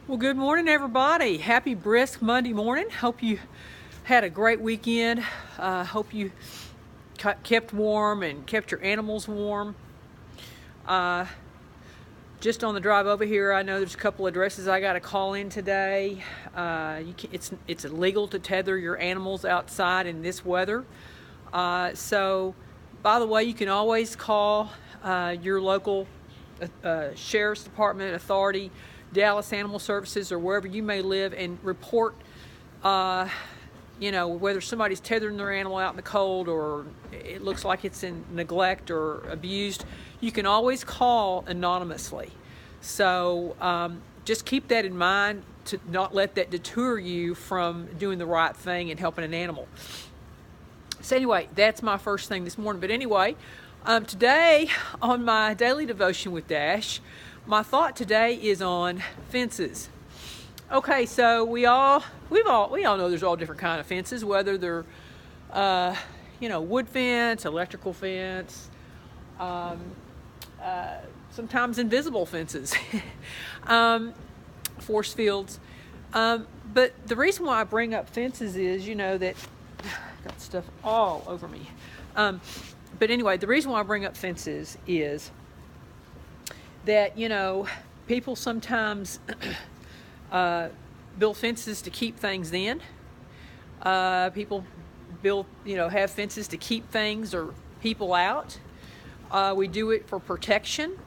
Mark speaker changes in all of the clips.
Speaker 1: Well, good morning, everybody. Happy brisk Monday morning. Hope you had a great weekend. Hope you kept warm and kept your animals warm. Just on the drive over here, I know there's a couple addresses I got to call in today. It's illegal to tether your animals outside in this weather. So, by the way, you can always call your local sheriff's department, authority, Dallas Animal Services, or wherever you may live, and report, whether somebody's tethering their animal out in the cold or it looks like it's in neglect or abused. You can always call anonymously. So just keep that in mind to not let that deter you from doing the right thing and helping an animal. So anyway, that's my first thing this morning. But anyway, today on my daily devotion with Dash, my thought today is on fences. Okay, so we all know there's all different kind of fences, whether they're wood fence, electrical fence, sometimes invisible fences, force fields. But the reason why I bring up fences is, that I've got stuff all over me. But anyway, the reason why I bring up fences is that, people sometimes build fences to keep things in. People have fences to keep things or people out. We do it for protection.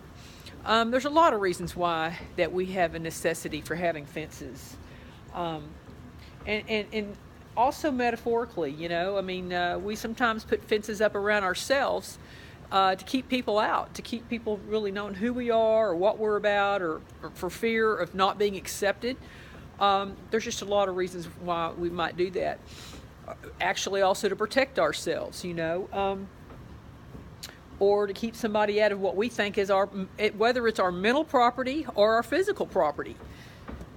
Speaker 1: There's a lot of reasons why that we have a necessity for having fences. And also metaphorically, we sometimes put fences up around ourselves to keep people out, to keep people really knowing who we are or what we're about, or for fear of not being accepted. There's just a lot of reasons why we might do that. Actually, also to protect ourselves, or to keep somebody out of what we think is whether it's our mental property or our physical property.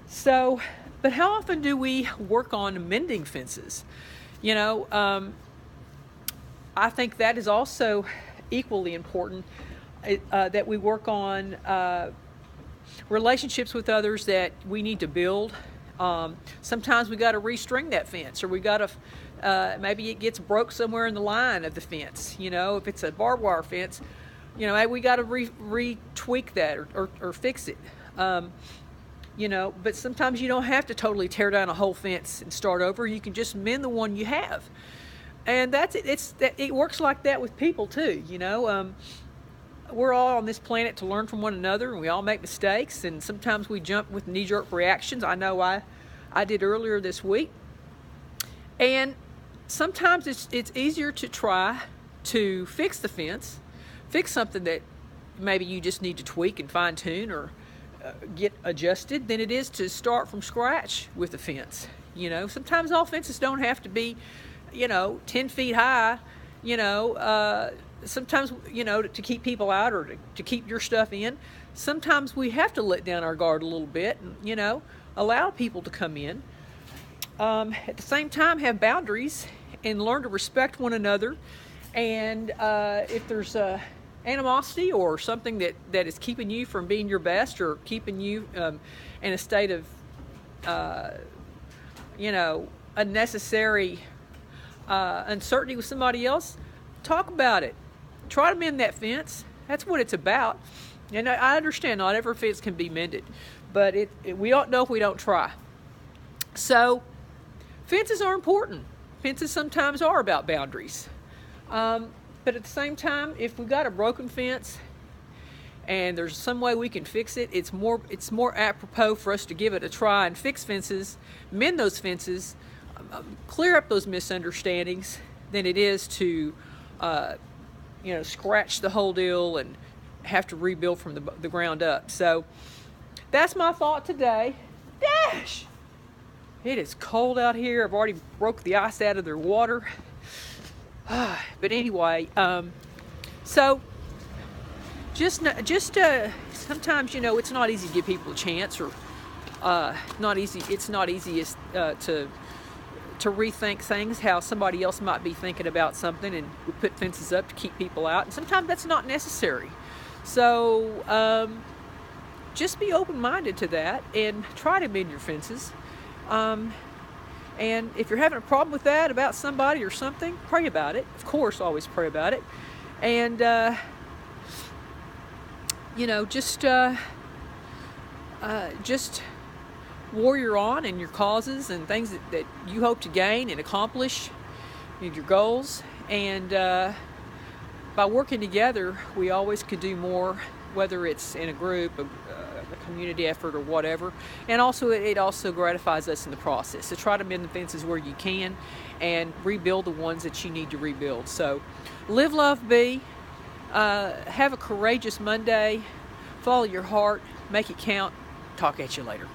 Speaker 1: So, but how often do we work on mending fences? I think that is also equally important, that we work on relationships with others that we need to build. Sometimes we got to restring that fence, or we got to maybe it gets broke somewhere in the line of the fence. If it's a barbed wire fence, maybe we got to retweak that or fix it. But sometimes you don't have to totally tear down a whole fence and start over. You can just mend the one you have. And that's it. It works like that with people too. We're all on this planet to learn from one another, and we all make mistakes. And sometimes we jump with knee-jerk reactions. I know I did earlier this week. And sometimes it's easier to try to fix the fence, fix something that maybe you just need to tweak and fine-tune or get adjusted, than it is to start from scratch with the fence. Sometimes all fences don't have to be 10 feet high, sometimes, to keep people out or to keep your stuff in. Sometimes we have to let down our guard a little bit and, allow people to come in. At the same time, have boundaries and learn to respect one another. And if there's animosity or something that is keeping you from being your best, or keeping you in a state of, unnecessary uncertainty with somebody else, talk about it. Try to mend that fence. That's what it's about. And I understand not every fence can be mended, but we don't know if we don't try. So fences are important. Fences sometimes are about boundaries. But at the same time, if we've got a broken fence and there's some way we can fix it, it's more apropos for us to give it a try and fix fences, mend those fences, clear up those misunderstandings, than it is to scratch the whole deal and have to rebuild from the ground up. So that's my thought today. Dash! It is cold out here. I've already broke the ice out of their water. But anyway, so just sometimes, it's not easy to give people a chance, or not easy. It's not easy to rethink things, how somebody else might be thinking about something, and we put fences up to keep people out, and sometimes that's not necessary. So just be open-minded to that and try to mend your fences. And if you're having a problem with that about somebody or something, pray about it. Of course, always pray about it. And, you know, just warrior on in your causes and things that you hope to gain and accomplish, your goals. And by working together, we always could do more, whether it's in a group, a community effort, or whatever. And also, it also gratifies us in the process. So try to mend the fences where you can and rebuild the ones that you need to rebuild. So live, love, be. Have a courageous Monday. Follow your heart. Make it count. Talk at you later.